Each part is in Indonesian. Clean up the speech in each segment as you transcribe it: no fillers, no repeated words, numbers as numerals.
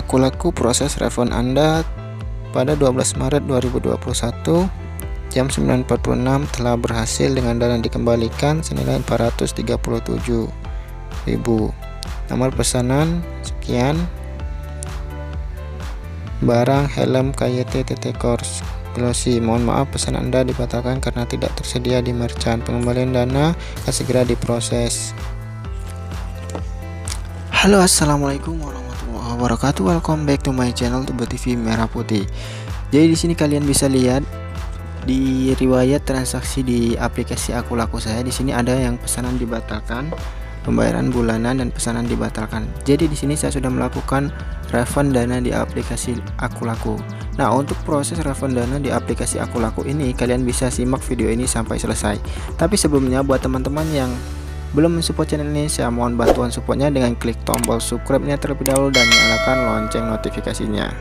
Aku Laku proses refund Anda pada 12 Maret 2021 jam 9.46 telah berhasil dengan dana dikembalikan senilai 437.000. Nomor pesanan sekian. Barang helm KYT TT Kors Glossy. Mohon maaf, pesan Anda dibatalkan karena tidak tersedia di merchant. Pengembalian dana akan segera diproses. Halo, assalamualaikum warahmatullahi wabarakatuh. Welcome back to my channel Tuba TV Merah Putih. Jadi di sini kalian bisa lihat di riwayat transaksi di aplikasi Aku Laku saya. Di sini ada yang pesanan dibatalkan, pembayaran bulanan, dan pesanan dibatalkan. Jadi di sini saya sudah melakukan refund dana di aplikasi Aku Laku. Nah, untuk proses refund dana di aplikasi Aku Laku ini kalian bisa simak video ini sampai selesai. Tapi sebelumnya, buat teman-teman yang belum mensupport channel ini, saya mohon bantuan supportnya dengan klik tombol subscribe-nya terlebih dahulu dan nyalakan lonceng notifikasinya.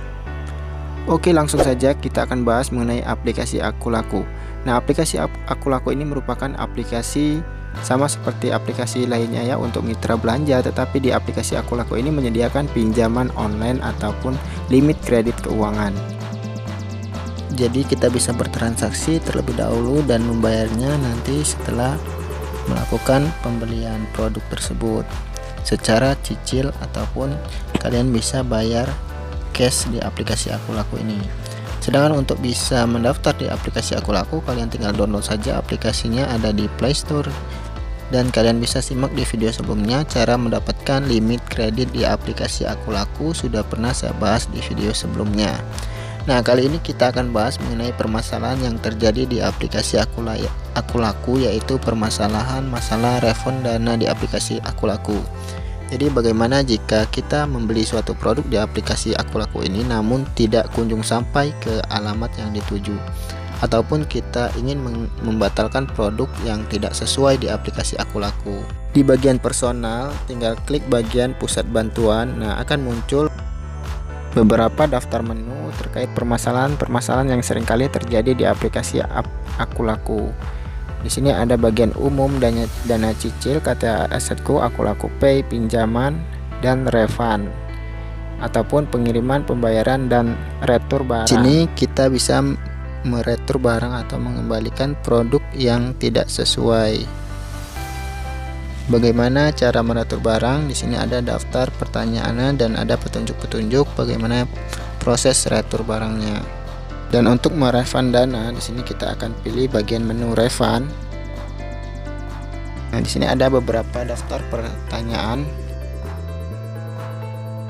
Oke, langsung saja kita akan bahas mengenai aplikasi Aku Laku. Nah, aplikasi Aku Laku ini merupakan aplikasi sama seperti aplikasi lainnya ya untuk mitra belanja, tetapi di aplikasi Aku Laku ini menyediakan pinjaman online ataupun limit kredit keuangan. Jadi kita bisa bertransaksi terlebih dahulu dan membayarnya nanti setelah melakukan pembelian produk tersebut secara cicil, ataupun kalian bisa bayar cash di aplikasi Aku Laku ini. Sedangkan untuk bisa mendaftar di aplikasi Aku Laku, kalian tinggal download saja aplikasinya, ada di Play Store. Dan kalian bisa simak di video sebelumnya cara mendapatkan limit kredit di aplikasi Aku Laku, sudah pernah saya bahas di video sebelumnya. Nah, kali ini kita akan bahas mengenai permasalahan yang terjadi di aplikasi Aku Laku, yaitu permasalahan masalah refund dana di aplikasi Aku Laku. Jadi bagaimana jika kita membeli suatu produk di aplikasi Aku Laku ini namun tidak kunjung sampai ke alamat yang dituju, ataupun kita ingin membatalkan produk yang tidak sesuai di aplikasi Aku Laku. Di bagian personal tinggal klik bagian pusat bantuan. Nah, akan muncul beberapa daftar menu terkait permasalahan-permasalahan yang seringkali terjadi di aplikasi Aku Laku. Di sini ada bagian umum, dana cicil, kata asetku, Aku Laku Pay, pinjaman, dan refund ataupun pengiriman, pembayaran, dan retur barang. Di sini kita bisa meretur barang atau mengembalikan produk yang tidak sesuai. Bagaimana cara meretur barang? Di sini ada daftar pertanyaannya dan ada petunjuk-petunjuk bagaimana proses retur barangnya. Dan untuk merefund dana, di sini kita akan pilih bagian menu refund. Nah, di sini ada beberapa daftar pertanyaan.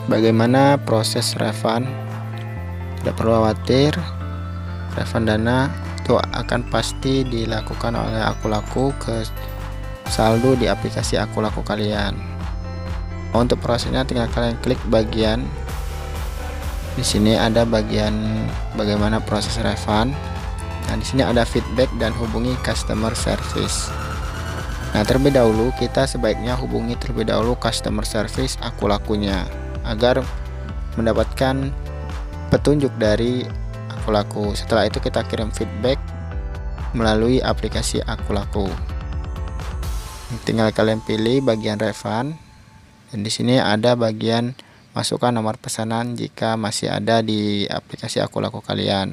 Bagaimana proses refund? Tidak perlu khawatir, refund dana itu akan pasti dilakukan oleh Aku Laku ke saldo di aplikasi Aku Laku kalian. Untuk prosesnya tinggal kalian klik bagian di sini, ada bagian bagaimana proses refund. Nah, di sini ada feedback dan hubungi customer service. Nah, terlebih dahulu kita sebaiknya hubungi terlebih dahulu customer service Aku Lakunya agar mendapatkan petunjuk dari Aku Laku. Setelah itu kita kirim feedback melalui aplikasi Aku Laku. Tinggal kalian pilih bagian refund, dan di sini ada bagian masukkan nomor pesanan jika masih ada di aplikasi Aku Laku kalian.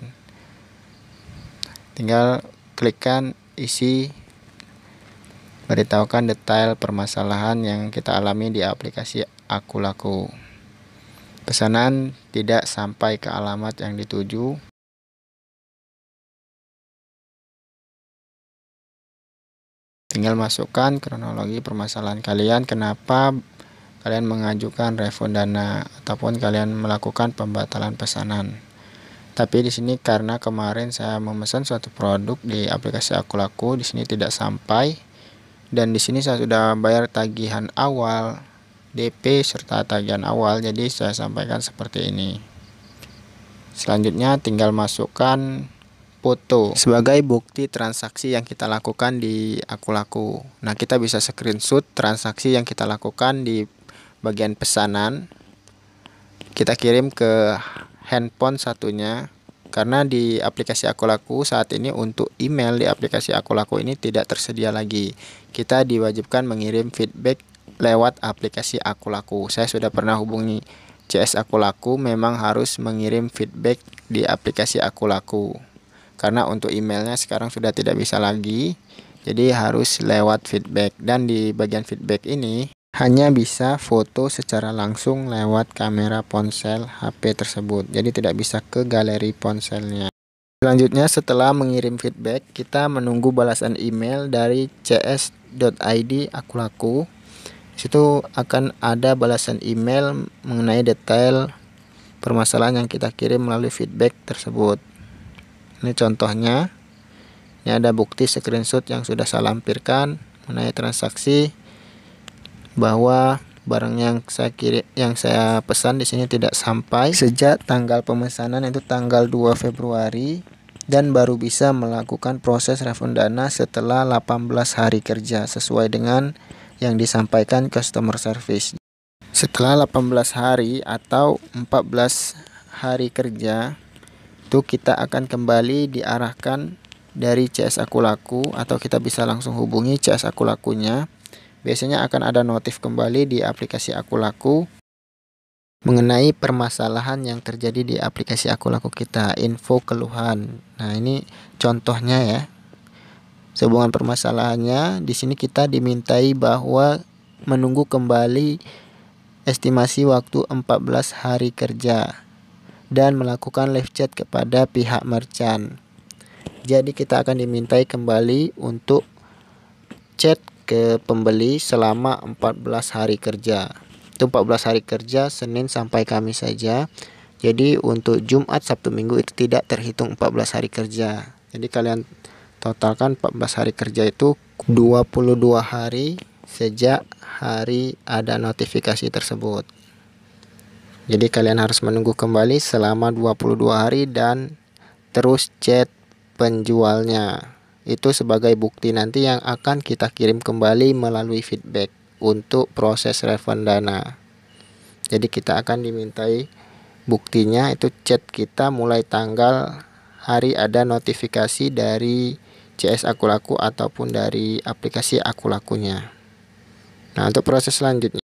Tinggal klikkan isi, beritahukan detail permasalahan yang kita alami di aplikasi Aku Laku. Pesanan tidak sampai ke alamat yang dituju. Tinggal masukkan kronologi permasalahan kalian, kenapa kalian mengajukan refund dana ataupun kalian melakukan pembatalan pesanan. Tapi di sini karena kemarin saya memesan suatu produk di aplikasi Aku Laku, di sini tidak sampai, dan di sini saya sudah bayar tagihan awal, DP serta tagihan awal, jadi saya sampaikan seperti ini. Selanjutnya tinggal masukkan foto sebagai bukti transaksi yang kita lakukan di Aku Laku. Nah, kita bisa screenshot transaksi yang kita lakukan di bagian pesanan, kita kirim ke handphone satunya, karena di aplikasi Aku Laku saat ini untuk email di aplikasi Aku Laku ini tidak tersedia lagi. Kita diwajibkan mengirim feedback lewat aplikasi Aku Laku. Saya sudah pernah hubungi CS Aku Laku memang harus mengirim feedback di aplikasi Aku Laku. Karena untuk emailnya sekarang sudah tidak bisa lagi, jadi harus lewat feedback. Dan di bagian feedback ini hanya bisa foto secara langsung lewat kamera ponsel HP tersebut, jadi tidak bisa ke galeri ponselnya. Selanjutnya, setelah mengirim feedback, kita menunggu balasan email dari cs.id Aku Laku. Situ akan ada balasan email mengenai detail permasalahan yang kita kirim melalui feedback tersebut. Ini contohnya. Ini ada bukti screenshot yang sudah saya lampirkan mengenai transaksi bahwa barang yang saya pesan di sini tidak sampai sejak tanggal pemesanan itu tanggal 2 Februari dan baru bisa melakukan proses refund dana setelah 18 hari kerja sesuai dengan yang disampaikan customer service. Setelah 18 hari atau 14 hari kerja itu kita akan kembali diarahkan dari CS Aku Laku, atau kita bisa langsung hubungi CS Aku Lakunya. Biasanya akan ada notif kembali di aplikasi Aku Laku mengenai permasalahan yang terjadi di aplikasi Aku Laku kita, info keluhan. Nah, ini contohnya ya. Sehubungan permasalahannya, di sini kita dimintai bahwa menunggu kembali estimasi waktu 14 hari kerja dan melakukan live chat kepada pihak merchant. Jadi kita akan dimintai kembali untuk chat ke pembeli selama 14 hari kerja. Itu 14 hari kerja Senin sampai Kamis saja. Jadi untuk Jumat, Sabtu, Minggu itu tidak terhitung 14 hari kerja. Jadi kalian totalkan 14 hari kerja itu 22 hari sejak hari ada notifikasi tersebut. Jadi kalian harus menunggu kembali selama 22 hari dan terus chat penjualnya. Itu sebagai bukti nanti yang akan kita kirim kembali melalui feedback untuk proses refund dana. Jadi kita akan dimintai buktinya itu chat kita mulai tanggal hari ada notifikasi dari CS Aku Laku ataupun dari aplikasi Aku Lakunya. Nah, untuk proses selanjutnya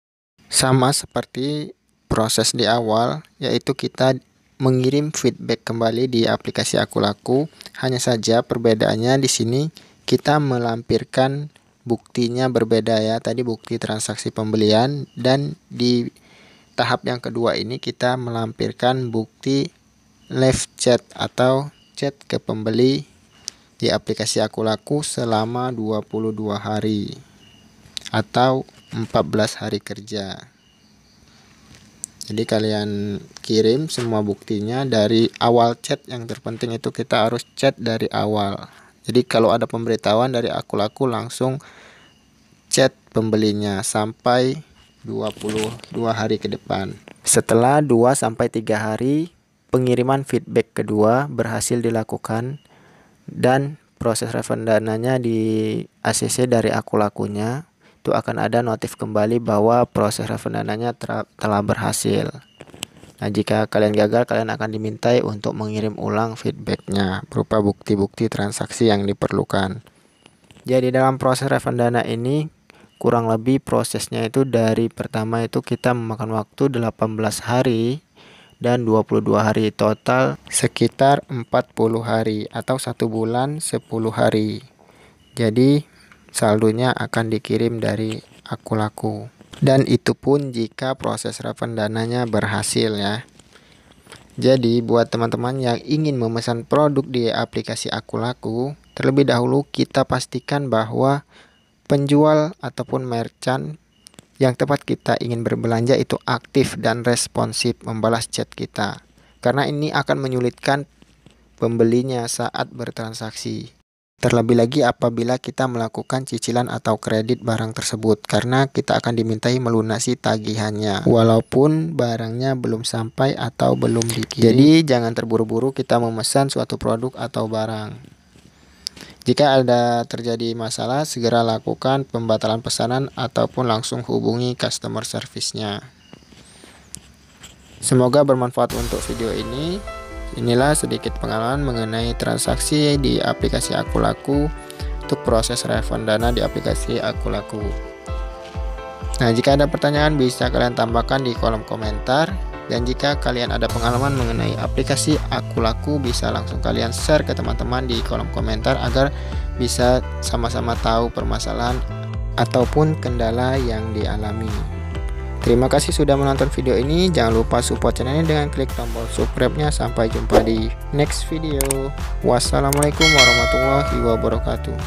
sama seperti proses di awal, yaitu kita mengirim feedback kembali di aplikasi Aku Laku. Hanya saja perbedaannya di sini kita melampirkan buktinya berbeda ya. Tadi bukti transaksi pembelian, dan di tahap yang kedua ini kita melampirkan bukti live chat atau chat ke pembeli di aplikasi Aku Laku selama 22 hari atau 14 hari kerja. Jadi kalian kirim semua buktinya dari awal chat. Yang terpenting itu kita harus chat dari awal. Jadi kalau ada pemberitahuan dari Aku Laku langsung chat pembelinya sampai 22 hari ke depan. Setelah 2-3 hari pengiriman feedback kedua berhasil dilakukan dan proses refund dananya di ACC dari Aku Lakunya, itu akan ada notif kembali bahwa proses refund dananya telah berhasil. Nah, jika kalian gagal, kalian akan dimintai untuk mengirim ulang feedbacknya berupa bukti-bukti transaksi yang diperlukan. Jadi dalam proses refund dana ini kurang lebih prosesnya itu dari pertama itu kita memakan waktu 18 hari dan 22 hari, total sekitar 40 hari atau 1 bulan 10 hari. Jadi saldonya akan dikirim dari Aku Laku. Dan itu pun jika proses refund dananya berhasil ya. Jadi buat teman-teman yang ingin memesan produk di aplikasi Aku Laku, terlebih dahulu kita pastikan bahwa penjual ataupun merchant yang tempat kita ingin berbelanja itu aktif dan responsif membalas chat kita. Karena ini akan menyulitkan pembelinya saat bertransaksi. Terlebih lagi apabila kita melakukan cicilan atau kredit barang tersebut, karena kita akan dimintai melunasi tagihannya walaupun barangnya belum sampai atau belum dikirim. Jadi jangan terburu-buru kita memesan suatu produk atau barang. Jika ada terjadi masalah, segera lakukan pembatalan pesanan ataupun langsung hubungi customer service-nya. Semoga bermanfaat untuk video ini. Inilah sedikit pengalaman mengenai transaksi di aplikasi Aku Laku untuk proses refund dana di aplikasi Aku Laku. Nah, jika ada pertanyaan bisa kalian tambahkan di kolom komentar. Dan jika kalian ada pengalaman mengenai aplikasi Aku Laku, bisa langsung kalian share ke teman-teman di kolom komentar agar bisa sama-sama tahu permasalahan ataupun kendala yang dialami. Terima kasih sudah menonton video ini. Jangan lupa support channel ini dengan klik tombol subscribe-nya. Sampai jumpa di next video. Wassalamualaikum warahmatullahi wabarakatuh.